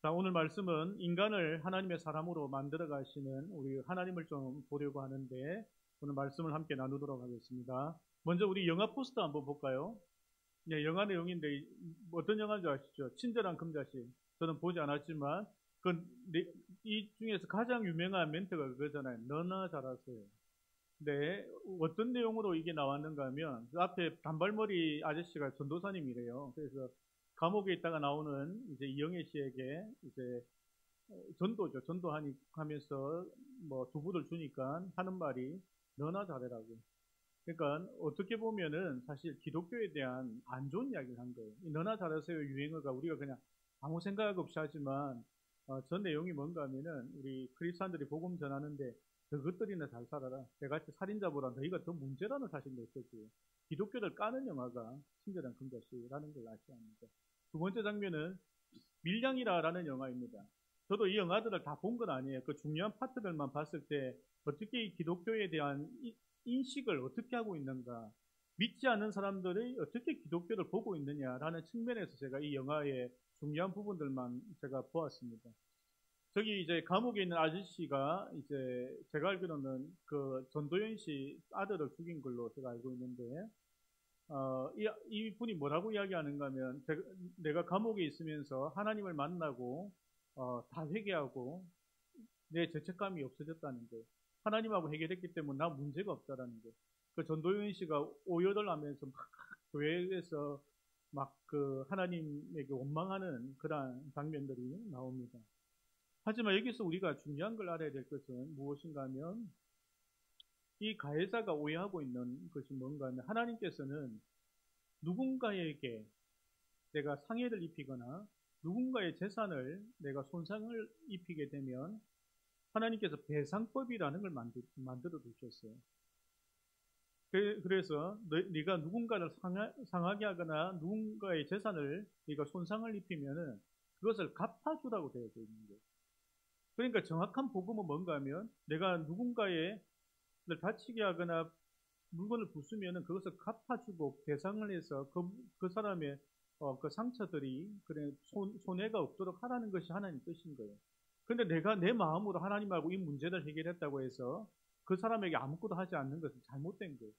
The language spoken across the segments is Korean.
자, 오늘 말씀은 인간을 하나님의 사람으로 만들어 가시는 우리 하나님을 좀 보려고 하는데 오늘 말씀을 함께 나누도록 하겠습니다. 먼저 우리 영화 포스터 한번 볼까요? 네, 영화 내용인데 어떤 영화인지 아시죠? 친절한 금자씨. 저는 보지 않았지만 이 중에서 가장 유명한 멘트가 그거잖아요. 너나 잘하세요. 네, 어떤 내용으로 이게 나왔는가 하면 그 앞에 단발머리 아저씨가 전도사님이래요. 그래서 감옥에 있다가 나오는 이제 이영애 씨에게 이제 전도죠. 전도하니 하면서 뭐 두부를 주니까 하는 말이 너나 잘해라고. 그러니까 어떻게 보면은 사실 기독교에 대한 안 좋은 이야기를 한 거예요. 이 너나 잘하세요 유행어가 우리가 그냥 아무 생각 없이 하지만 전 내용이 뭔가 하면은 우리 크리스찬들이 복음 전하는데 너것들이나 잘 살아라. 내같이 살인자보다 너희가 더 문제라는 사실을 느꼈고요. 기독교를 까는 영화가 친절한 금자씨라는 걸 아셔야 합니다. 두 번째 장면은 밀양이라라는 영화입니다. 저도 이 영화들을 다 본 건 아니에요. 그 중요한 파트들만 봤을 때 어떻게 이 기독교에 대한 인식을 어떻게 하고 있는가, 믿지 않는 사람들이 어떻게 기독교를 보고 있느냐라는 측면에서 제가 이 영화의 중요한 부분들만 제가 보았습니다. 저기 이제 감옥에 있는 아저씨가 이제 제가 알기로는 그 전도연 씨 아들을 죽인 걸로 제가 알고 있는데, 이 분이 뭐라고 이야기하는가 하면, 내가 감옥에 있으면서 하나님을 만나고, 다 회개하고, 내 죄책감이 없어졌다는 거. 하나님하고 해결했기 때문에 나 문제가 없다라는 거. 그 전도연 씨가 오열을 하면서 막 교회에서 막 그 하나님에게 원망하는 그러한 장면들이 나옵니다. 하지만 여기서 우리가 중요한 걸 알아야 될 것은 무엇인가 하면 이 가해자가 오해하고 있는 것이 뭔가 하면 하나님께서는 누군가에게 내가 상해를 입히거나 누군가의 재산을 내가 손상을 입히게 되면 하나님께서 배상법이라는 걸 만들어 두셨어요. 그래서 네가 누군가를 상하게 하거나 누군가의 재산을 네가 손상을 입히면은 그것을 갚아주라고 되어 있는 거예요. 그러니까 정확한 복음은 뭔가 하면 내가 누군가의 다치게 하거나 물건을 부수면은 그것을 갚아주고 배상을 해서 그 사람의 그 상처들이 그래 손해가 없도록 하라는 것이 하나님 뜻인 거예요. 근데 내가 내 마음으로 하나님하고 이 문제를 해결했다고 해서 그 사람에게 아무것도 하지 않는 것은 잘못된 거예요.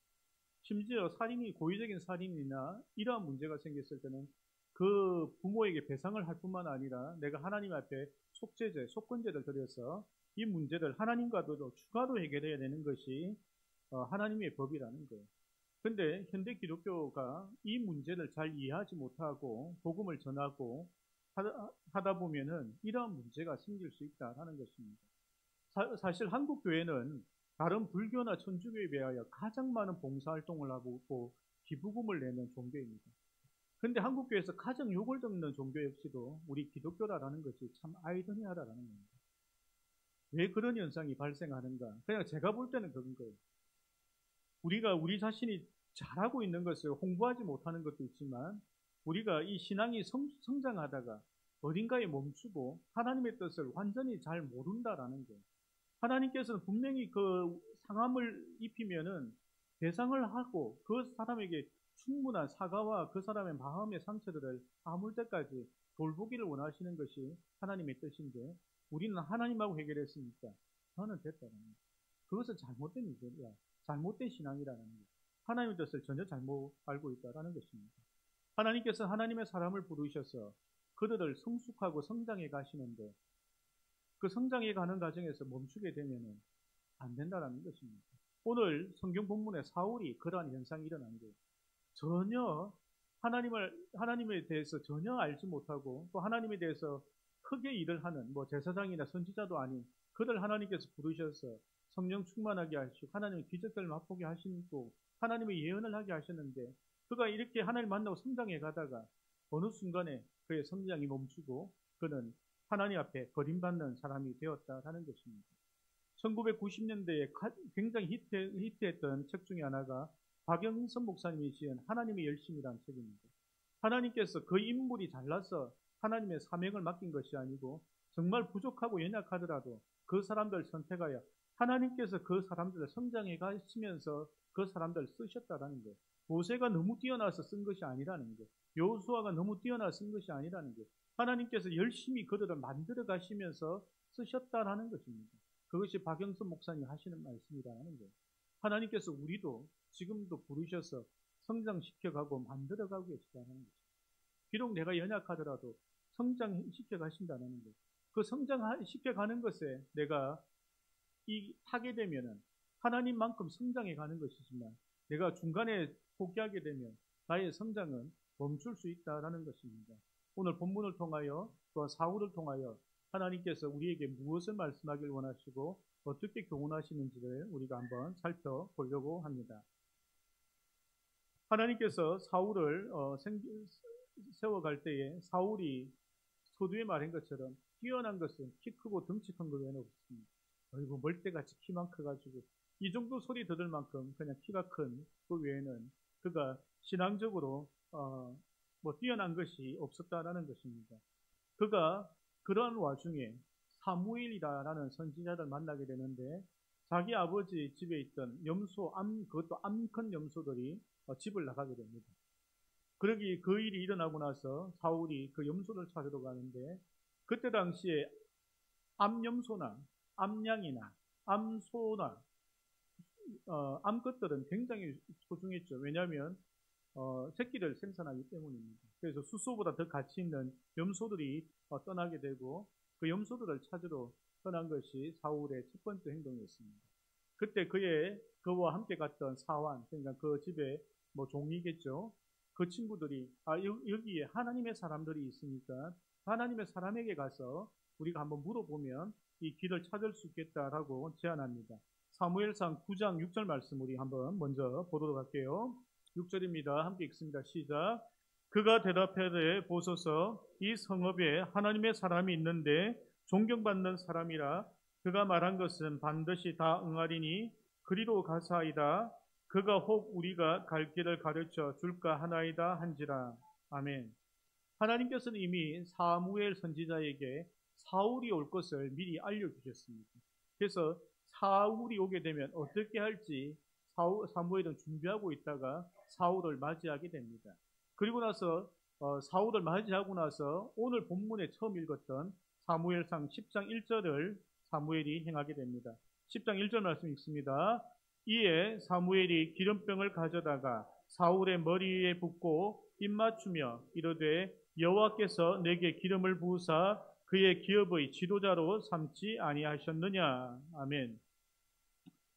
심지어 고의적인 살인이나 이러한 문제가 생겼을 때는 그 부모에게 배상을 할 뿐만 아니라 내가 하나님 앞에 속건제를 드려서 이 문제를 하나님과도 추가로 해결해야 되는 것이 하나님의 법이라는 거예요. 근데 현대 기독교가 이 문제를 잘 이해하지 못하고 복음을 전하고 하다 보면은 이러한 문제가 생길 수 있다라는 것입니다. 사실 한국 교회는 다른 불교나 천주교에 비하여 가장 많은 봉사활동을 하고 기부금을 내는 종교입니다. 근데 한국교회에서 가장 욕을 듣는 종교 역시도 우리 기독교라는 것이 참 아이러니하다라는 겁니다. 왜 그런 현상이 발생하는가? 그냥 제가 볼 때는 그런 거예요. 우리가 우리 자신이 잘하고 있는 것을 홍보하지 못하는 것도 있지만 우리가 이 신앙이 성장하다가 어딘가에 멈추고 하나님의 뜻을 완전히 잘 모른다라는 거예요. 하나님께서는 분명히 그 상함을 입히면은 배상을 하고 그 사람에게 충분한 사과와 그 사람의 마음의 상처들을 아물 때까지 돌보기를 원하시는 것이 하나님의 뜻인데 우리는 하나님하고 해결했으니까 저는 됐다는 거예요. 그것은 잘못된 일이야. 잘못된 신앙이라는 거예요. 하나님의 뜻을 전혀 잘못 알고 있다는 것입니다. 하나님께서 하나님의 사람을 부르셔서 그들을 성숙하고 성장해 가시는데 그 성장해 가는 과정에서 멈추게 되면 안 된다는 것입니다. 오늘 성경 본문에 사울이 그러한 현상이 일어난 거예요. 전혀 하나님에 대해서 전혀 알지 못하고 또 하나님에 대해서 크게 일을 하는 뭐 제사장이나 선지자도 아닌 그들 하나님께서 부르셔서 성령 충만하게 하시고 하나님의 기적들을 맛보게 하시고 하나님의 예언을 하게 하셨는데 그가 이렇게 하나님을 만나고 성장해 가다가 어느 순간에 그의 성장이 멈추고 그는 하나님 앞에 버림받는 사람이 되었다라는 것입니다. 1990년대에 굉장히 히트했던 책 중에 하나가 박영선 목사님이 지은 하나님의 열심이라는 책입니다. 하나님께서 그 인물이 잘나서 하나님의 사명을 맡긴 것이 아니고 정말 부족하고 연약하더라도 그 사람들을 선택하여 하나님께서 그 사람들을 성장해 가시면서 그 사람들을 쓰셨다라는 거예요. 모세가 너무 뛰어나서 쓴 것이 아니라는 거예요. 여호수아가 너무 뛰어나서 쓴 것이 아니라는 거예요. 하나님께서 열심히 그들을 만들어 가시면서 쓰셨다라는 것입니다. 그것이 박영선 목사님이 하시는 말씀이라는 거예요. 하나님께서 우리도 지금도 부르셔서 성장시켜가고 만들어가고 계시다는 거죠. 비록 내가 연약하더라도 성장시켜 가신다는 거예요. 그 성장시켜가는 것에 내가 하게 되면은 하나님만큼 성장해 가는 것이지만 내가 중간에 포기하게 되면 나의 성장은 멈출 수 있다라는 것입니다. 오늘 본문을 통하여 또 사울을 통하여 하나님께서 우리에게 무엇을 말씀하길 원하시고 어떻게 교훈하시는지를 우리가 한번 살펴보려고 합니다. 하나님께서 사울을 세워갈 때에 사울이 서두에 말한 것처럼 뛰어난 것은 키 크고 덩치 큰 것 외에는 없습니다. 어이구 멀대같이 키만 커가지고 이 정도 소리 들을 만큼 그냥 키가 큰 그 외에는 그가 신앙적으로 뛰어난 것이 없었다라는 것입니다. 그가 그러한 와중에 사무엘이라는 선지자를 만나게 되는데 자기 아버지 집에 있던 염소, 그것도 암컷 염소들이 집을 나가게 됩니다. 그러기 그 일이 일어나고 나서 사울이 그 염소를 찾으러 가는데 그때 당시에 암염소나 암양이나 암소나 암것들은 굉장히 소중했죠. 왜냐하면 새끼를 생산하기 때문입니다. 그래서 수소보다 더 가치 있는 염소들이 떠나게 되고 그 염소들을 찾으러 떠난 것이 사울의 첫 번째 행동이었습니다. 그때 그와 함께 갔던 사환, 그러니까 그 집에 종이겠죠. 그 친구들이 여기에 하나님의 사람들이 있으니까 하나님의 사람에게 가서 우리가 한번 물어보면 이 길을 찾을 수 있겠다라고 제안합니다. 사무엘상 9장 6절 말씀 우리 한번 먼저 보도록 할게요. 6절입니다. 함께 읽습니다. 시작. 그가 대답하되 보소서 이 성읍에 하나님의 사람이 있는데 존경받는 사람이라 그가 말한 것은 반드시 다 응하리니 그리로 가사이다. 그가 혹 우리가 갈 길을 가르쳐 줄까 하나이다 한지라. 아멘. 하나님께서는 이미 사무엘 선지자에게 사울이 올 것을 미리 알려주셨습니다. 그래서 사울이 오게 되면 어떻게 할지 사무엘은 준비하고 있다가 사울을 맞이하게 됩니다. 그리고 나서 사울을 맞이하고 나서 오늘 본문에 처음 읽었던 사무엘상 10장 1절을 사무엘이 행하게 됩니다. 10장 1절 말씀 읽습니다. 이에 사무엘이 기름병을 가져다가 사울의 머리 위에 붓고 입맞추며 이르되 여호와께서 내게 기름을 부으사 그의 기업의 지도자로 삼지 아니하셨느냐. 아멘.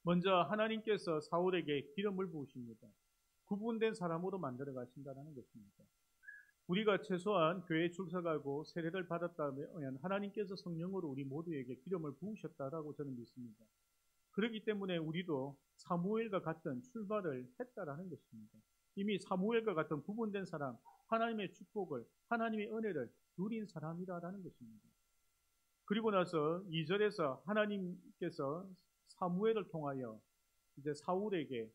먼저 하나님께서 사울에게 기름을 부으십니다. 구분된 사람으로 만들어 가신다는 것입니다. 우리가 최소한 교회에 출석하고 세례를 받았다면 하나님께서 성령으로 우리 모두에게 기름을 부으셨다라고 저는 믿습니다. 그렇기 때문에 우리도 사무엘과 같은 출발을 했다라는 것입니다. 이미 사무엘과 같은 구분된 사람, 하나님의 축복을, 하나님의 은혜를 누린 사람이라는 것입니다. 그리고 나서 2절에서 하나님께서 사무엘을 통하여 이제 사울에게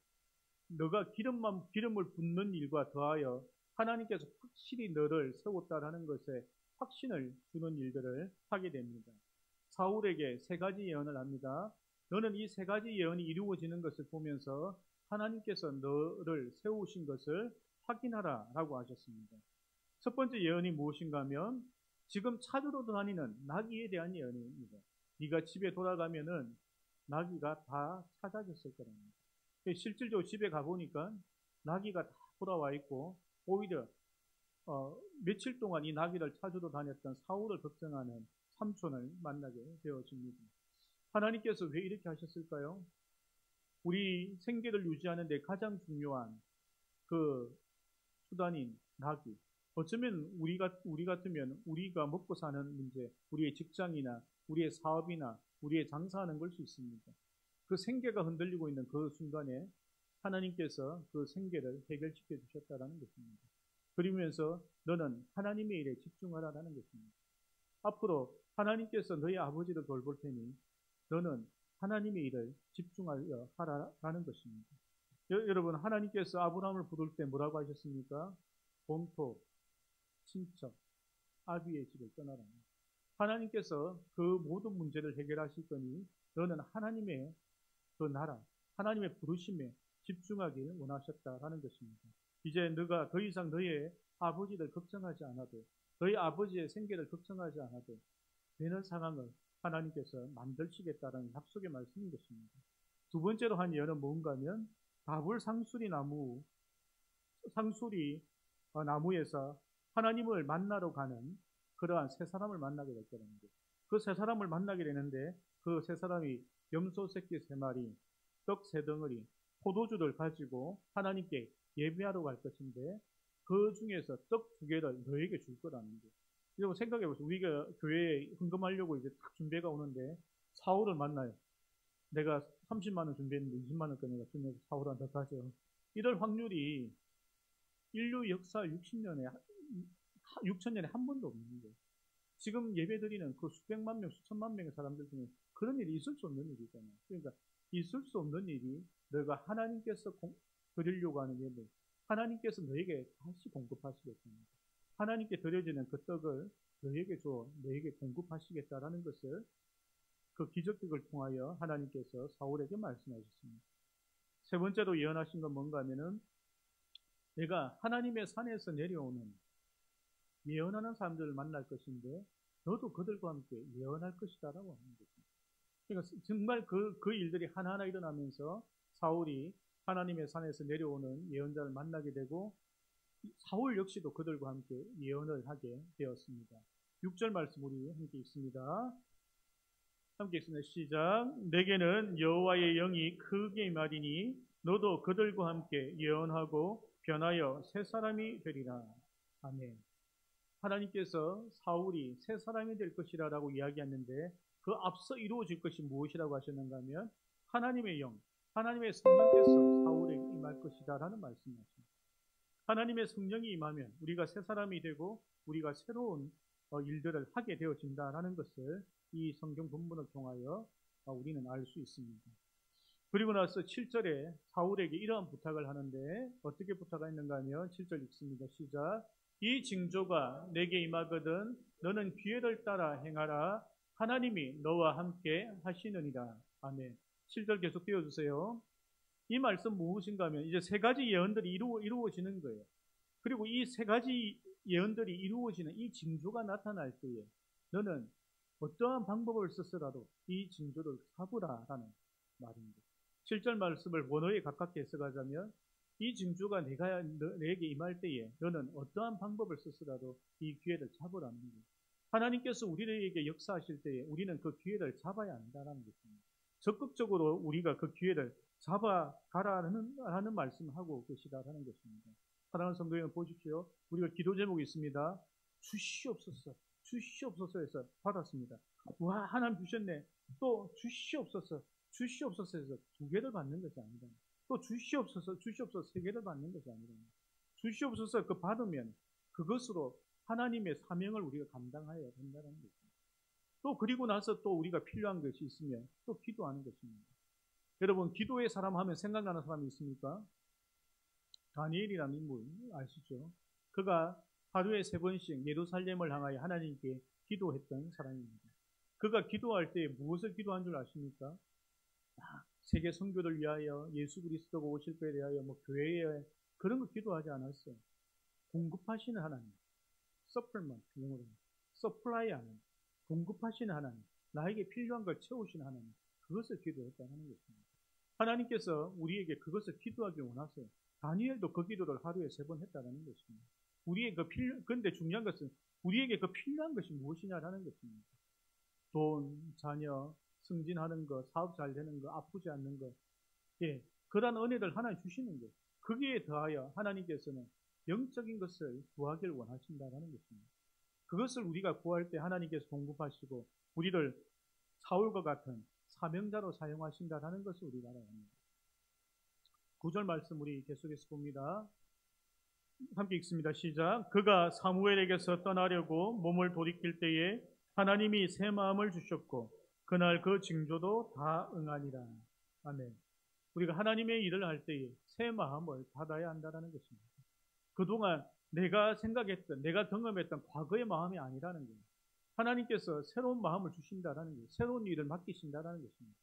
너가 기름을 붓는 일과 더하여 하나님께서 확실히 너를 세웠다라는 것에 확신을 주는 일들을 하게 됩니다. 사울에게 세 가지 예언을 합니다. 너는 이 세 가지 예언이 이루어지는 것을 보면서 하나님께서 너를 세우신 것을 확인하라 라고 하셨습니다. 첫 번째 예언이 무엇인가 하면 지금 찾으러 다니는 나귀에 대한 예언입니다. 네가 집에 돌아가면은 나귀가 다 찾아졌을 거랍니다. 실질적으로 집에 가보니까 나귀가 다 돌아와 있고 오히려 며칠 동안 이 나귀를 찾으러 다녔던 사울을 걱정하는 삼촌을 만나게 되어집니다. 하나님께서 왜 이렇게 하셨을까요? 우리 생계를 유지하는 데 가장 중요한 그 수단인 나귀. 어쩌면 우리 같으면 우리가 먹고 사는 문제, 우리의 직장이나 우리의 사업이나 우리의 장사하는 걸 수 있습니다. 그 생계가 흔들리고 있는 그 순간에 하나님께서 그 생계를 해결시켜 주셨다는 것입니다. 그러면서 너는 하나님의 일에 집중하라는 것입니다. 앞으로 하나님께서 너희 아버지를 돌볼 테니 너는 하나님의 일을 집중하여 하라라는 것입니다. 여러분, 하나님께서 아브라함을 부를 때 뭐라고 하셨습니까? 본토, 친척, 아비의 집을 떠나라. 하나님께서 그 모든 문제를 해결하실 거니 너는 하나님의 그 나라, 하나님의 부르심에 집중하길 원하셨다라는 것입니다. 이제 너가 더 이상 너의 아버지를 걱정하지 않아도 너희 아버지의 생계를 걱정하지 않아도 되는 상황을 하나님께서 만들시겠다라는 약속의 말씀인 것입니다. 두 번째로 한 예언은 뭔가 하면 다불 상수리 나무에서 하나님을 만나러 가는 그러한 세 사람을 만나게 될 거라는 거예요. 그 세 사람을 만나게 되는데 그 세 사람이 염소 새끼 세 마리, 떡 세 덩어리, 포도주를 가지고 하나님께 예배하러 갈 것인데 그 중에서 떡 두 개를 너에게 줄 거라는 거예요. 여러분 생각해 보세요. 우리가 교회에 헌금하려고 이제 딱 준비가 오는데 사울을 만나요. 내가 30만 원 준비했는데 20만 원까지 주면서 사울 한테 가죠. 이럴 확률이 인류 역사 60년에 6천년에 한 번도 없는 거예요. 지금 예배드리는 그 수백만 명, 수천만 명의 사람들 중에 그런 일이 있을 수 없는 일이잖아요. 그러니까 있을 수 없는 일이 너가 하나님께서 드리려고 하는 예배, 하나님께서 너에게 다시 공급하시겠습니다. 하나님께 드려지는 그 떡을 너에게 너에게 공급하시겠다라는 것을 그 기적을 통하여 하나님께서 사울에게 말씀하셨습니다. 세 번째로 예언하신 건 뭔가 하면은 내가 하나님의 산에서 내려오는 예언하는 사람들을 만날 것인데 너도 그들과 함께 예언할 것이다라고 하는 거죠. 그러니까 정말 그 일들이 하나하나 일어나면서 사울이 하나님의 산에서 내려오는 예언자를 만나게 되고 사울 역시도 그들과 함께 예언을 하게 되었습니다. 6절 말씀 우리 함께 읽습니다. 함께 읽습니다. 시작. 내게는 여호와의 영이 크게 임하리니 너도 그들과 함께 예언하고 변하여 새 사람이 되리라. 아멘. 하나님께서 사울이 새 사람이 될 것이라고 이야기했는데 그 앞서 이루어질 것이 무엇이라고 하셨는가 하면 하나님의 영, 하나님의 성령께서 사울에게 임할 것이다라는 말씀이었습니다. 하나님의 성령이 임하면 우리가 새 사람이 되고 우리가 새로운 일들을 하게 되어진다라는 것을 이 성경 본문을 통하여 우리는 알 수 있습니다. 그리고 나서 7절에 사울에게 이러한 부탁을 하는데 어떻게 부탁했는가 하면 7절 읽습니다. 시작. 이 징조가 내게 임하거든 너는 기회를 따라 행하라. 하나님이 너와 함께 하시느니라. 아멘. 7절 계속 띄워주세요. 이 말씀 무엇인가 하면 이제 세 가지 예언들이 이루어지는 거예요. 그리고 이 세 가지 예언들이 이루어지는 이 징조가 나타날 때에 너는 어떠한 방법을 써서라도 이 징조를 잡으라라는 말입니다. 7절 말씀을 원어에 가깝게 해석하자면 이 징조가 내게 임할 때에 너는 어떠한 방법을 써서라도 이 기회를 잡으라는 거예요. 하나님께서 우리에게 역사하실 때에 우리는 그 기회를 잡아야 한다는 것입니다. 적극적으로 우리가 그 기회를 잡아가라는 말씀을 하고 계시다라는 것입니다. 사랑하는 성도 여러분 보십시오. 우리가 기도 제목이 있습니다. 주시옵소서, 주시옵소서 해서 받았습니다. 와, 하나님 주셨네. 또 주시옵소서, 주시옵소서 해서 두 개를 받는 것이 아니다. 또 주시옵소서, 주시옵소서 세 개를 받는 것이 아니다. 주시옵소서 그 받으면 그것으로 하나님의 사명을 우리가 감당해야 된다는 것입니다. 또 그리고 나서 또 우리가 필요한 것이 있으면 또 기도하는 것입니다. 여러분 기도의 사람 하면 생각나는 사람이 있습니까? 다니엘이라는 인물 아시죠? 그가 하루에 3번씩 예루살렘을 향하여 하나님께 기도했던 사람입니다. 그가 기도할 때 무엇을 기도한 줄 아십니까? 세계 선교를 위하여 예수 그리스도가 오실 때에 대하여 교회에 그런 거 기도하지 않았어요. 공급하시는 하나님, 서플먼트 영어로 서플라이 하나님, 공급하시는 하나님, 나에게 필요한 걸 채우시는 하나님, 그것을 기도했다는 것입니다. 하나님께서 우리에게 그것을 기도하기 원하세요. 다니엘도 그 기도를 하루에 3번 했다는 것입니다. 그런데 중요한 것은 우리에게 그 필요한 것이 무엇이냐라는 것입니다. 돈, 자녀, 승진하는 것, 사업 잘 되는 것, 아프지 않는 것, 그러한 은혜를 하나님 주시는 것. 거기에 더하여 하나님께서는 영적인 것을 구하기를 원하신다는 것입니다. 그것을 우리가 구할 때 하나님께서 공급하시고 우리를 사울과 같은 사명자로 사용하신다는 것을 우리가 알아야 합니다. 9절 말씀 우리 계속해서 봅니다. 함께 읽습니다. 시작. 그가 사무엘에게서 떠나려고 몸을 돌이킬 때에 하나님이 새 마음을 주셨고 그날 그 징조도 다 응하니라. 아멘. 우리가 하나님의 일을 할 때에 새 마음을 받아야 한다는 것입니다. 그동안 내가 생각했던, 내가 경험했던 과거의 마음이 아니라는 거예요. 하나님께서 새로운 마음을 주신다라는 거예요. 새로운 일을 맡기신다라는 것입니다.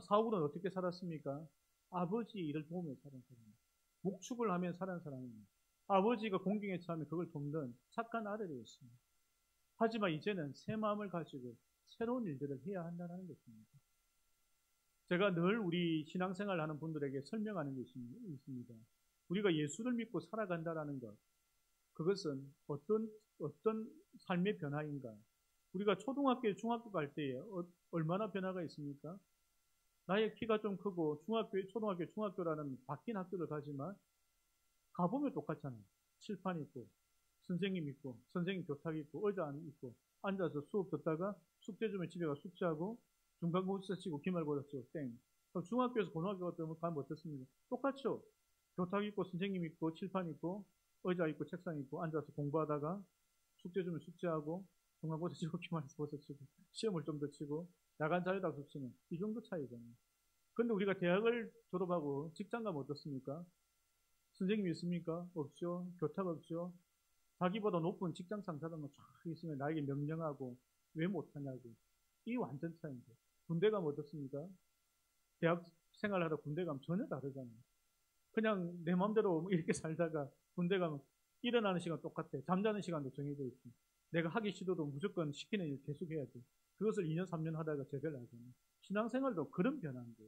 사울은 어떻게 살았습니까? 아버지 일을 도우며 살은 사람입니다. 목축을 하며 살은 사람입니다. 아버지가 공경에 처하면 그걸 돕는 착한 아들이었습니다. 하지만 이제는 새 마음을 가지고 새로운 일들을 해야 한다는 것입니다. 제가 늘 우리 신앙생활 하는 분들에게 설명하는 것이 있습니다. 우리가 예수를 믿고 살아간다는 것, 그것은 어떤 삶의 변화인가? 우리가 초등학교, 중학교 갈 때에 얼마나 변화가 있습니까? 나의 키가 좀 크고 초등학교, 중학교라는 바뀐 학교를 가지만 가보면 똑같잖아요. 칠판 있고, 선생님 있고, 선생님 교탁 있고, 의자 있고, 앉아서 수업 듣다가 숙제 주면 집에 가서 숙제하고, 중간고사 치고, 기말고사 치고, 땡. 그럼 중학교에서 고등학교 가면 어떻습니까? 똑같죠? 교탁 있고, 선생님 있고, 칠판 있고, 의자 있고, 책상 있고, 앉아서 공부하다가, 숙제 주면 숙제하고, 중간고사 치고, 기말고사 치고, 시험을 좀 더 치고, 야간 자율학습 치는, 이 정도 차이잖아요. 근데 우리가 대학을 졸업하고 직장 가면 어떻습니까? 선생님이 있습니까? 없죠. 교탁 없죠. 자기보다 높은 직장 상사들만 쫙 있으면 나에게 명령하고 왜 못하냐고. 이 완전 차이인데. 군대 가면 어떻습니까? 대학 생활하다 군대 가면 전혀 다르잖아요. 그냥 내 마음대로 이렇게 살다가 군대 가면 일어나는 시간 똑같아. 잠자는 시간도 정해져 있고. 내가 하기 싫어도 무조건 시키는 일 계속 해야 돼. 그것을 2년, 3년 하다가 제대로 하잖아요. 신앙생활도 그런 변화인데.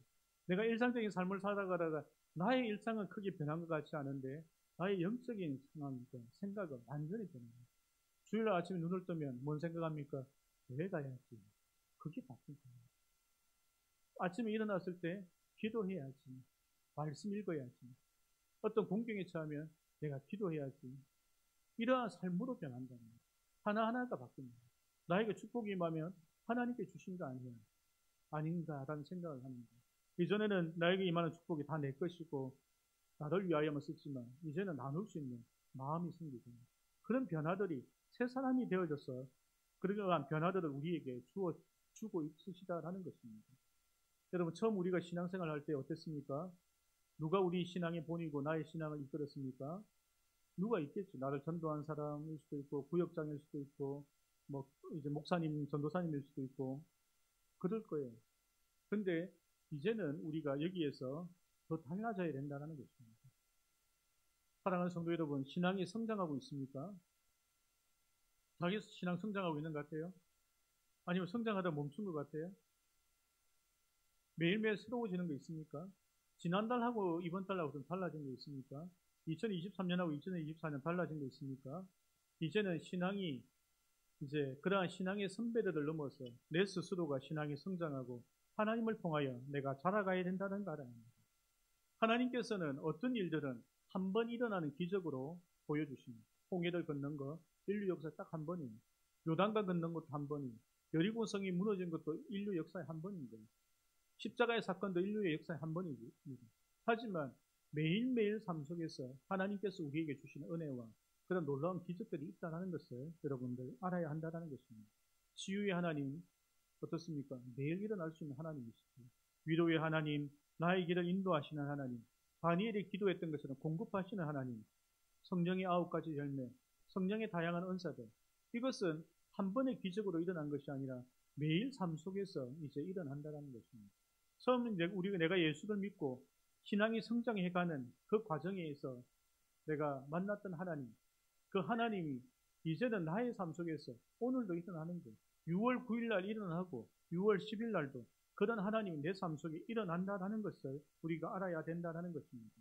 내가 일상적인 삶을 살아가다가 나의 일상은 크게 변한 것 같지 않은데 나의 영적인 상황과 생각은 완전히 변합니다. 주일 아침에 눈을 뜨면 뭔 생각합니까? 교회 가야지. 그게 바뀐 거예요. 아침에 일어났을 때 기도해야지. 말씀 읽어야지. 어떤 공경에 처하면 내가 기도해야지. 이러한 삶으로 변한다는 거예요. 하나하나가 바뀝니다. 나에게 축복이 임하면 하나님께 주신 거 아니야. 아닌가라는 생각을 하는 거예요. 이전에는 나에게 임하는 축복이 다 내 것이고 나를 위하여만 쓰지만 이제는 나눌 수 있는 마음이 생기고 그런 변화들이 새 사람이 되어져서 그러한 변화들을 우리에게 주고 있으시다라는 것입니다. 여러분 처음 우리가 신앙생활 할 때 어땠습니까? 누가 우리 신앙의 본이고 나의 신앙을 이끌었습니까? 누가 있겠지. 나를 전도한 사람일 수도 있고 구역장일 수도 있고 뭐 이제 목사님, 전도사님일 수도 있고 그럴 거예요. 근데 이제는 우리가 여기에서 더 달라져야 된다는 것입니다. 사랑하는 성도 여러분, 신앙이 성장하고 있습니까? 자기 신앙 성장하고 있는 것 같아요? 아니면 성장하다 멈춘 것 같아요? 매일매일 새로워지는 거 있습니까? 지난달하고 이번 달하고 좀 달라진 거 있습니까? 2023년하고 2024년 달라진 거 있습니까? 이제는 신앙이 이제 그러한 신앙의 선배들을 넘어서 내 스스로가 신앙이 성장하고 하나님을 통하여 내가 자라가야 된다는 거 알아야 합니다. 하나님께서는 어떤 일들은 한 번 일어나는 기적으로 보여주십니다. 홍해를 걷는 거 인류 역사에 딱 한 번입니다. 요단강 걷는 것도 한 번이고 여리고성이 무너진 것도 인류 역사에 한 번인 거예요. 십자가의 사건도 인류의 역사에 한 번입니다. 하지만 매일매일 삶 속에서 하나님께서 우리에게 주시는 은혜와 그런 놀라운 기적들이 있다는 것을 여러분들 알아야 한다는 것입니다. 치유의 하나님 어떻습니까? 매일 일어날 수 있는 하나님이시죠. 위로의 하나님, 나의 길을 인도하시는 하나님, 다니엘이 기도했던 것처럼 공급하시는 하나님, 성령의 9가지 열매, 성령의 다양한 은사들, 이것은 한 번의 기적으로 일어난 것이 아니라 매일 삶 속에서 이제 일어난다는 것입니다. 처음 내가 예수를 믿고 신앙이 성장해가는 그 과정에서 내가 만났던 하나님, 그 하나님이 이제는 나의 삶 속에서 오늘도 일어나는 거예요. 6월 9일 날 일어나고 6월 10일 날도 그런 하나님이 내 삶 속에 일어난다는 것을 우리가 알아야 된다는 것입니다.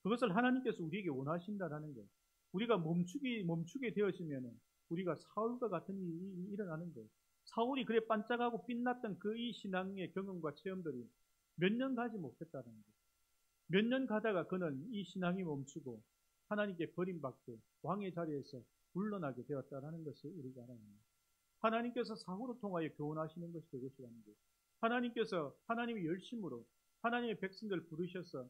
그것을 하나님께서 우리에게 원하신다는 거예요. 우리가 멈추게 되어지면 우리가 사울과 같은 일이 일어나는 거예요. 사울이 그래 반짝하고 빛났던 그 이 신앙의 경험과 체험들이 몇 년 가지 못했다는 거예요. 몇 년 가다가 그는 이 신앙이 멈추고 하나님께 버림받고 왕의 자리에서 물러나게 되었다는 것을 우리가 알아야 합니다. 하나님께서 사울을 통하여 교훈하시는 것이 그것이라는 거예요. 하나님께서 하나님의 열심으로 하나님의 백성들을 부르셔서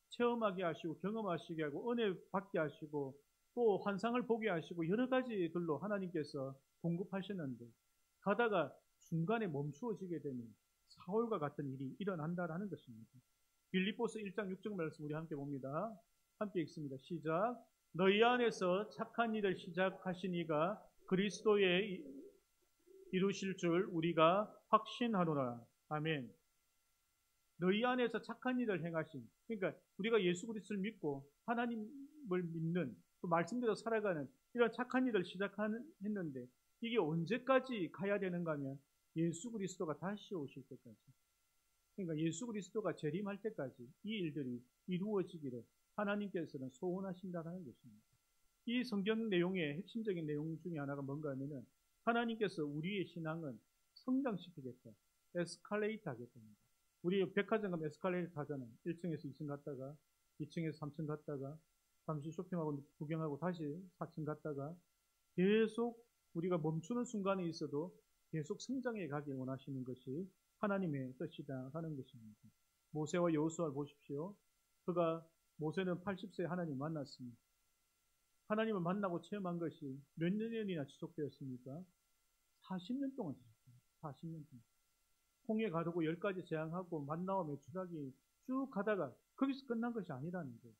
체험하게 하시고 경험하시게 하고 은혜 받게 하시고 또 환상을 보게 하시고 여러 가지들로 하나님께서 공급하셨는데 가다가 중간에 멈추어지게 되면 사울과 같은 일이 일어난다라는 것입니다. 빌립보서 1장 6절 말씀 우리 함께 봅니다. 함께 읽습니다. 시작. 너희 안에서 착한 일을 시작하신 이가 그리스도에 이루실 줄 우리가 확신하노라. 아멘. 너희 안에서 착한 일을 행하신, 그러니까 우리가 예수 그리스도를 믿고 하나님을 믿는 또 말씀대로 살아가는 이런 착한 일을 시작했는데 이게 언제까지 가야 되는가 하면 예수 그리스도가 다시 오실 때까지, 그러니까 예수 그리스도가 재림할 때까지 이 일들이 이루어지기를 하나님께서는 소원하신다는 것입니다. 이 성경 내용의 핵심적인 내용 중에 하나가 뭔가 하면은 하나님께서 우리의 신앙은 성장시키겠다, 에스컬레이트 하겠답니다. 우리 백화점 가면 에스컬레이터 타잖아요. 1층에서 2층 갔다가 2층에서 3층 갔다가 잠시 쇼핑하고 구경하고 다시 4층 갔다가 계속 우리가 멈추는 순간에 있어도 계속 성장해 가길 원하시는 것이 하나님의 뜻이다 하는 것입니다. 모세와 여호수아를 보십시오. 모세는 80세에 하나님 만났습니다. 하나님을 만나고 체험한 것이 몇 년이나 지속되었습니까? 40년 동안 지속됩니다. 40년 동안. 홍해 가르고 10가지 재앙하고 만나와 메추라기 쭉 가다가 거기서 끝난 것이 아니라는 거예요.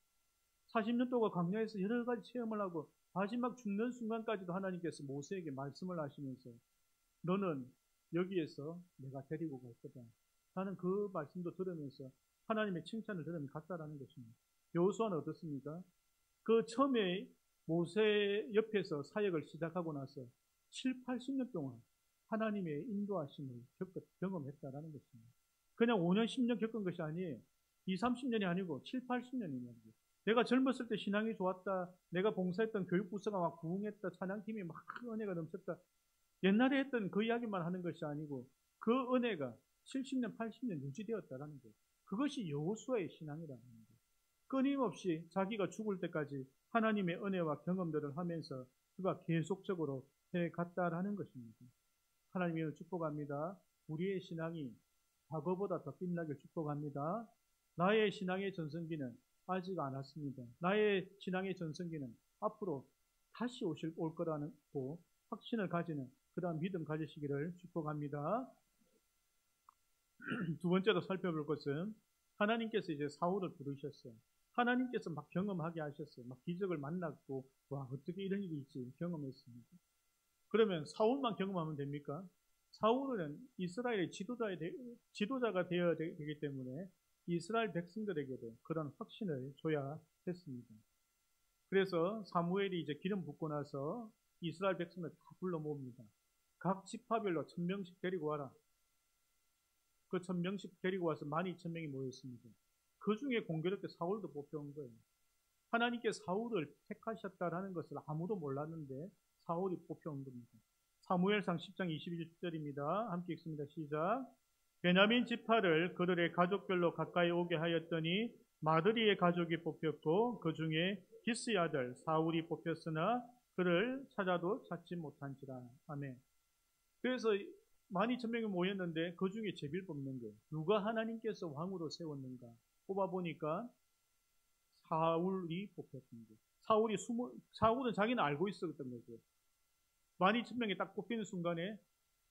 40년 동안 광야에서 여러 가지 체험을 하고 마지막 죽는 순간까지도 하나님께서 모세에게 말씀을 하시면서 너는 여기에서 내가 데리고 갈 거다. 나는 그 말씀도 들으면서 하나님의 칭찬을 들으면 갔다라는 것입니다. 여호수아는 어떻습니까? 그 처음에 모세 옆에서 사역을 시작하고 나서 7, 80년 동안 하나님의 인도하심을 경험했다라는 것입니다. 그냥 5년, 10년 겪은 것이 아니에요. 2, 30년이 아니고 7, 80년이라는 거예요. 내가 젊었을 때 신앙이 좋았다. 내가 봉사했던 교육부서가 막 부흥했다. 찬양팀이 막 은혜가 넘쳤다. 옛날에 했던 그 이야기만 하는 것이 아니고 그 은혜가 70년, 80년 유지되었다라는 거예요. 그것이 여호수아의 신앙이라는 거예요. 끊임없이 자기가 죽을 때까지 하나님의 은혜와 경험들을 하면서 그가 계속적으로 해갔다라는 것입니다. 하나님을 축복합니다. 우리의 신앙이 과거보다 더 빛나길 축복합니다. 나의 신앙의 전성기는 아직 안 왔습니다. 나의 신앙의 전성기는 앞으로 다시 올 거라는 확신을 가지는 그러한 믿음 가지시기를 축복합니다. 두 번째로 살펴볼 것은 하나님께서 이제 사울을 부르셨어요. 하나님께서 막 경험하게 하셨어요. 막 기적을 만났고 와 어떻게 이런 일이 있지 경험했습니다. 그러면 사울만 경험하면 됩니까? 사울은 이스라엘의 지도자가 되어야 되기 때문에 이스라엘 백성들에게도 그런 확신을 줘야 했습니다. 그래서 사무엘이 이제 기름 붓고 나서 이스라엘 백성을 다 불러 모읍니다. 각 지파별로 1000명씩 데리고 와라. 그 1000명씩 데리고 와서 12,000명이 모였습니다. 그 중에 공교롭게 사울도 뽑혀온 거예요. 하나님께 사울을 택하셨다라는 것을 아무도 몰랐는데 사울이 뽑혀온 겁니다. 사무엘상 10장 21절입니다. 함께 읽습니다. 시작. 베냐민 지파를 그들의 가족별로 가까이 오게 하였더니 마드리의 가족이 뽑혔고 그 중에 기스의 아들 사울이 뽑혔으나 그를 찾아도 찾지 못한지라. 아멘. 그래서 12,000명이 모였는데 그 중에 제비를 뽑는 거예요. 누가 하나님께서 왕으로 세웠는가 뽑아보니까 사울이 뽑혔습니다. 사울은 자기는 알고 있었던 거죠. 12,000명이 딱 뽑히는 순간에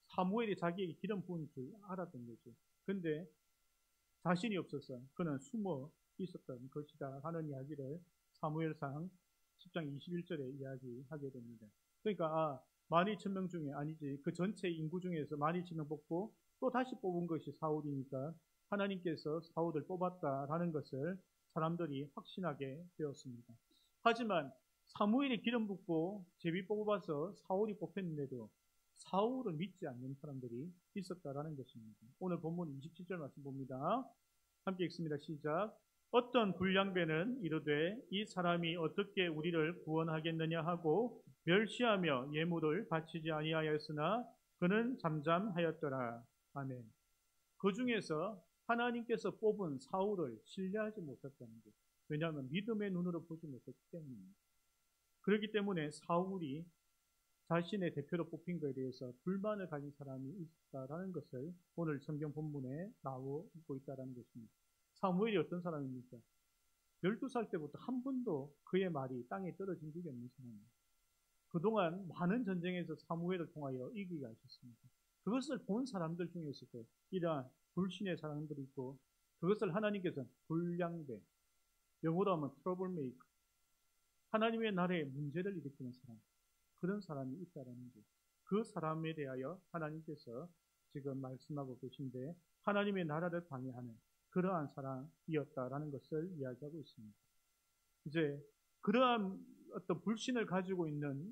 사무엘이 자기에게 기름 부은 줄 알았던 거죠. 근데 자신이 없어서 그는 숨어 있었던 것이다 하는 이야기를 사무엘상 10장 21절에 이야기하게 됩니다. 그러니까 12,000명 중에 아니지 그 전체 인구 중에서 12,000명 뽑고 또 다시 뽑은 것이 사울이니까 하나님께서 사울을 뽑았다라는 것을 사람들이 확신하게 되었습니다. 하지만 사무엘이 기름 붓고 제비 뽑아서 사울이 뽑혔는데도 사울을 믿지 않는 사람들이 있었다라는 것입니다. 오늘 본문 27절 말씀 봅니다. 함께 읽습니다. 시작. 어떤 불량배는 이르되 이 사람이 어떻게 우리를 구원하겠느냐 하고 멸시하며 예물을 바치지 아니하였으나 그는 잠잠하였더라. 아멘. 그 중에서 하나님께서 뽑은 사울을 신뢰하지 못했다는 것. 왜냐하면 믿음의 눈으로 보지 못했기 때문입니다. 그렇기 때문에 사울이 자신의 대표로 뽑힌 것에 대해서 불만을 가진 사람이 있다라는 것을 오늘 성경 본문에 나오고 있다는 것입니다. 사무엘이 어떤 사람입니까? 12살 때부터 한 번도 그의 말이 땅에 떨어진 적이 없는 사람입니다. 그동안 많은 전쟁에서 사무엘을 통하여 이기게 하셨습니다. 그것을 본 사람들 중에서도 이러한 불신의 사람들이 있고 그것을 하나님께서 불량배, 영어로 하면 트러블 메이커, 하나님의 나라에 문제를 일으키는 사람, 그런 사람이 있다라는 것. 그 사람에 대하여 하나님께서 지금 말씀하고 계신데 하나님의 나라를 방해하는 그러한 사람이었다라는 것을 이야기하고 있습니다. 이제 그러한 어떤 불신을 가지고 있는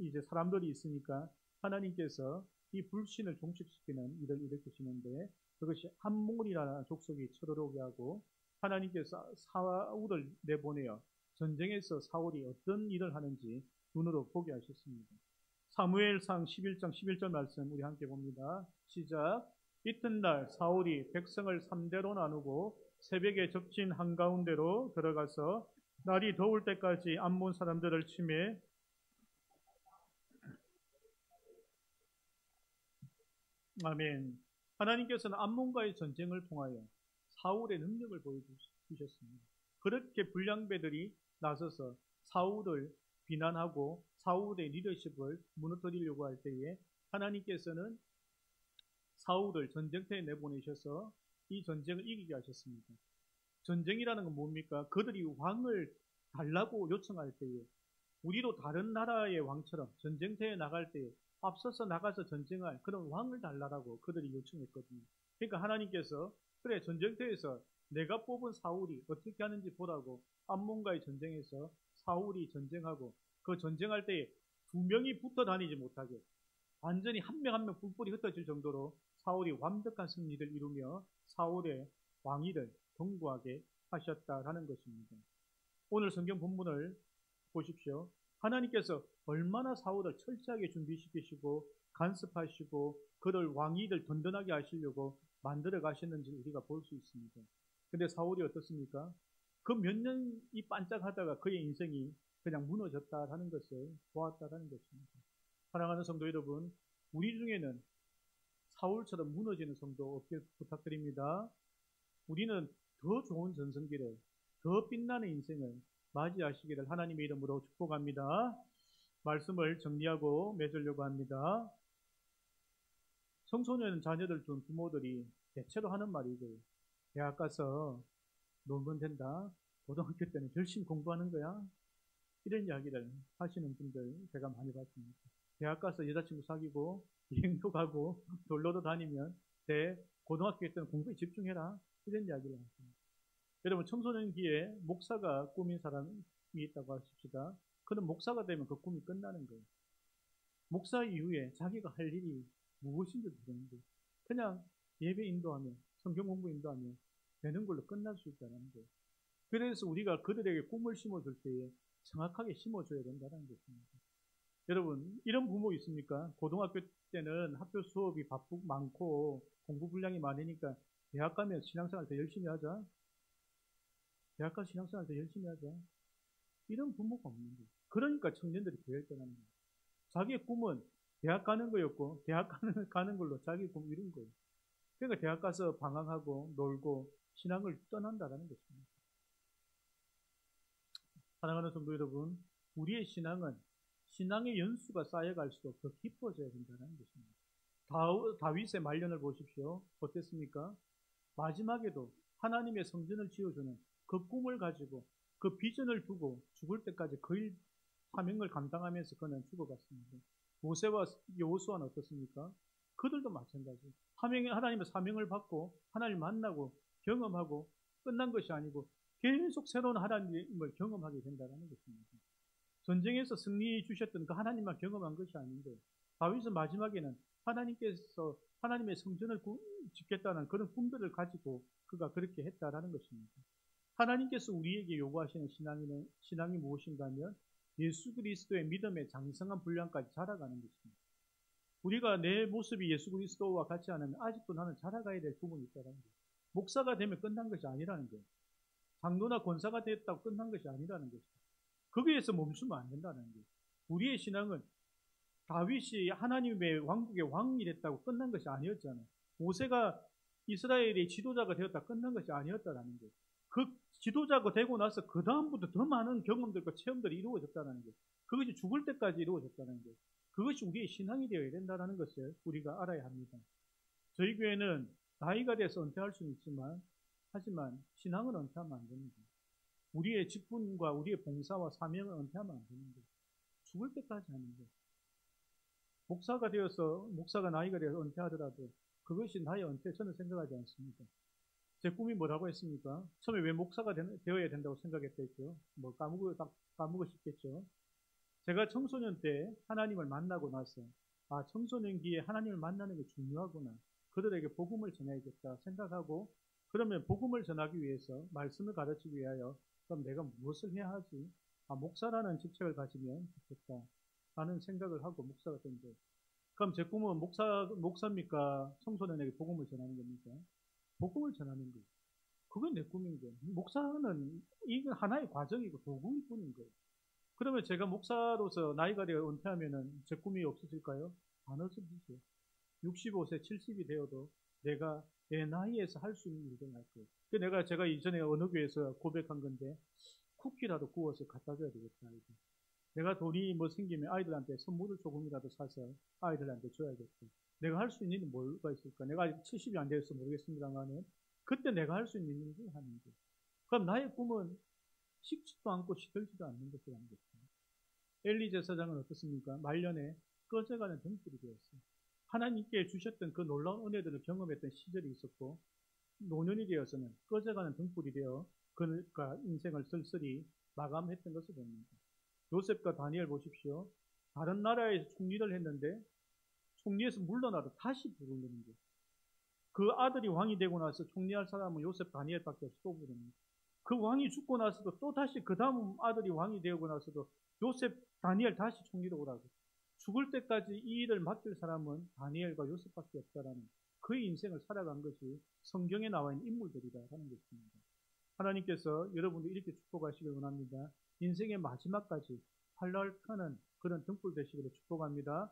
이제 사람들이 있으니까 하나님께서 이 불신을 종식시키는 일을 일으키시는데, 그것이 암몬이라는 족속이 쳐들어오게 하고 하나님께서 사울을 내보내어 전쟁에서 사울이 어떤 일을 하는지 눈으로 보게 하셨습니다. 사무엘상 11장 11절 말씀 우리 함께 봅니다. 시작. 이튿날 사울이 백성을 3대로 나누고 새벽에 적진 한가운데로 들어가서 날이 더울 때까지 암몬 사람들을 치매 아멘. 하나님께서는 암몬과의 전쟁을 통하여 사울의 능력을 보여주셨습니다. 그렇게 불량배들이 나서서 사울을 비난하고 사울의 리더십을 무너뜨리려고 할 때에 하나님께서는 사울을 전쟁터에 내보내셔서 이 전쟁을 이기게 하셨습니다. 전쟁이라는 건 뭡니까? 그들이 왕을 달라고 요청할 때에 우리도 다른 나라의 왕처럼 전쟁터에 나갈 때에 앞서서 나가서 전쟁할 그런 왕을 달라고 그들이 요청했거든요. 그러니까 하나님께서 그래 전쟁터에서 내가 뽑은 사울이 어떻게 하는지 보라고 암몬과의 전쟁에서 사울이 전쟁하고 그 전쟁할 때에 2명이 붙어 다니지 못하게 완전히 한 명 한 명 뿔뿔이 흩어질 정도로 사울이 완벽한 승리를 이루며 사울의 왕위를 견고하게 하셨다라는 것입니다. 오늘 성경 본문을 보십시오. 하나님께서 얼마나 사울을 철저하게 준비시키시고 간섭하시고 그를 왕위를 든든하게 하시려고 만들어 가셨는지 우리가 볼 수 있습니다. 근데 사울이 어떻습니까? 그 몇 년이 반짝하다가 그의 인생이 그냥 무너졌다라는 것을 보았다라는 것입니다. 사랑하는 성도 여러분, 우리 중에는 사울처럼 무너지는 성도 없길 부탁드립니다. 우리는 더 좋은 전성기를, 더 빛나는 인생을 맞이하시기를 하나님의 이름으로 축복합니다. 말씀을 정리하고 맺으려고 합니다. 청소년 자녀들 둔 부모들이 대체로 하는 말이고, 대학 가서 놀면 된다. 고등학교 때는 열심히 공부하는 거야. 이런 이야기를 하시는 분들 제가 많이 봤습니다. 대학 가서 여자친구 사귀고 여행도 가고 놀러도 다니면 돼. 고등학교 때는 공부에 집중해라. 이런 이야기를 하십니다. 여러분, 청소년기에 목사가 꿈인 사람이 있다고 하십시다. 그는 목사가 되면 그 꿈이 끝나는 거예요. 목사 이후에 자기가 할 일이 무엇인지 모르는데 그냥 예배 인도하며 성경 공부 인도하며 되는 걸로 끝날 수 있다는 거예요. 그래서 우리가 그들에게 꿈을 심어줄 때에 정확하게 심어줘야 된다는 것입니다. 여러분, 이런 부모 있습니까? 고등학교 때는 학교 수업이 많고 공부 분량이 많으니까 대학 가면 신앙생활 더 열심히 하자. 대학 가서 신앙생활 더 열심히 하자. 이런 부모가 없는 거예요. 그러니까 청년들이 교회를 떠나는 거예요. 자기의 꿈은 대학 가는 거였고 대학 가는 걸로 자기 꿈 이룬 거예요. 그러니까 대학 가서 방황하고 놀고 신앙을 떠난다는 것입니다. 사랑하는 성도 여러분, 우리의 신앙은 신앙의 연수가 쌓여갈수록 더 깊어져야 된다는 것입니다. 다윗의 말년을 보십시오. 어땠습니까? 마지막에도 하나님의 성전을 지어주는 그 꿈을 가지고 그 비전을 두고 죽을 때까지 그 사명을 감당하면서 그는 죽어갔습니다. 모세와 여호수아는 어떻습니까? 그들도 마찬가지. 하나님의 사명을 받고 하나님을 만나고 경험하고 끝난 것이 아니고 계속 새로운 하나님을 경험하게 된다는 것입니다. 전쟁에서 승리 주셨던 그 하나님만 경험한 것이 아닌데 다윗은 마지막에는 하나님께서 하나님의 성전을 짓겠다는 그런 꿈들을 가지고 그가 그렇게 했다라는 것입니다. 하나님께서 우리에게 요구하시는 신앙이 무엇인가 하면 예수 그리스도의 믿음의 장성한 분량까지 자라가는 것입니다. 우리가 내 모습이 예수 그리스도와 같지 않으면 아직도 나는 자라가야 될 부분이 있다는 거예요. 목사가 되면 끝난 것이 아니라는 거예요. 장로나 권사가 됐다고 끝난 것이 아니라는 것이죠. 거기에서 멈추면 안 된다는 거예요. 우리의 신앙은 다윗이 하나님의 왕국의 왕이 됐다고 끝난 것이 아니었잖아요. 모세가 이스라엘의 지도자가 되었다 끝난 것이 아니었다는 거예요. 그 지도자가 되고 나서 그 다음부터 더 많은 경험들과 체험들이 이루어졌다는 거예요. 그것이 죽을 때까지 이루어졌다는 거예요. 그것이 우리의 신앙이 되어야 된다는 것을 우리가 알아야 합니다. 저희 교회는 나이가 돼서 은퇴할 수는 있지만 하지만 신앙은 은퇴하면 안 됩니다. 우리의 직분과 우리의 봉사와 사명을 은퇴하면 안 되는 거예요. 죽을 때까지 하는 거예요. 목사가 나이가 되어서 은퇴하더라도 그것이 나의 은퇴 저는 생각하지 않습니다. 제 꿈이 뭐라고 했습니까? 처음에 왜 목사가 되어야 된다고 생각했겠죠? 뭐 까먹고 딱 까먹으셨겠죠. 제가 청소년 때 하나님을 만나고 나서 청소년기에 하나님을 만나는 게 중요하구나. 그들에게 복음을 전해야겠다 생각하고 그러면 복음을 전하기 위해서 말씀을 가르치기 위하여 그럼 내가 무엇을 해야 하지? 목사라는 직책을 가지면 좋겠다 라는 생각을 하고 목사가 된 거예요. 그럼 제 꿈은 목사입니까? 청소년에게 복음을 전하는 겁니까? 복음을 전하는 거예요. 그게 내 꿈인 거예요. 목사는 이게 하나의 과정이고 도구일 뿐인 거예요. 그러면 제가 목사로서 나이가 되어 은퇴하면은 제 꿈이 없어질까요? 안 없어지죠. 65세, 70이 되어도 내가 내 나이에서 할 수 있는 일을 할 거예요. 제가 이전에 어느 교회에서 고백한 건데 쿠키라도 구워서 갖다 줘야 되겠다. 내가 돈이 뭐 생기면 아이들한테 선물을 조금이라도 사서 아이들한테 줘야겠다. 내가 할 수 있는 일이 뭐가 있을까? 내가 아직 70이 안 돼서 모르겠습니다만은 그때 내가 할 수 있는 일을 하는 거예요. 그럼 나의 꿈은 식지도 않고 시들지도 않는 것이라는 것입니다. 엘리 제사장은 어떻습니까? 말년에 꺼져가는 등불이 되었어요. 하나님께 주셨던 그 놀라운 은혜들을 경험했던 시절이 있었고 노년이 되어서는 꺼져가는 등불이 되어 그가 인생을 쓸쓸히 마감했던 것을 봅니다. 요셉과 다니엘 보십시오. 다른 나라에서 총리를 했는데 총리에서 물러나도 다시 부르는 거예요. 그 아들이 왕이 되고 나서 총리할 사람은 요셉, 다니엘밖에 없이 또 부릅니다. 그 왕이 죽고 나서도 또 다시 그 다음 아들이 왕이 되고 나서도 요셉, 다니엘 다시 총리로 오라고. 죽을 때까지 이 일을 맡길 사람은 다니엘과 요셉밖에 없다라는 그의 인생을 살아간 것이 성경에 나와 있는 인물들이라는 것입니다. 하나님께서 여러분들 이렇게 축복하시길 원합니다. 인생의 마지막까지 활활타는 그런 등불 되시기를 축복합니다.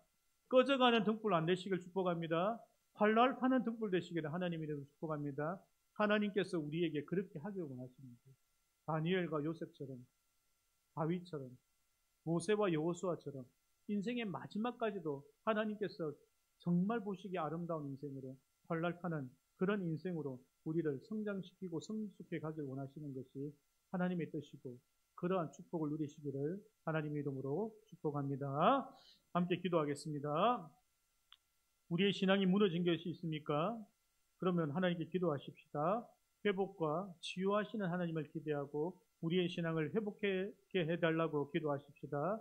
꺼져가는 등불 안 되시길 축복합니다. 활활타는 등불 되시기를 하나님 이름으로 축복합니다. 하나님께서 우리에게 그렇게 하길 원하십니다. 다니엘과 요셉처럼, 다윗처럼, 모세와 여호수아처럼 인생의 마지막까지도 하나님께서 정말 보시기에 아름다운 인생으로 활랄타는 그런 인생으로 우리를 성장시키고 성숙해 가길 원하시는 것이 하나님의 뜻이고 그러한 축복을 누리시기를 하나님의 이름으로 축복합니다. 함께 기도하겠습니다. 우리의 신앙이 무너진 것이 있습니까? 그러면 하나님께 기도하십시다. 회복과 치유하시는 하나님을 기대하고 우리의 신앙을 회복하게 해달라고 기도하십시다.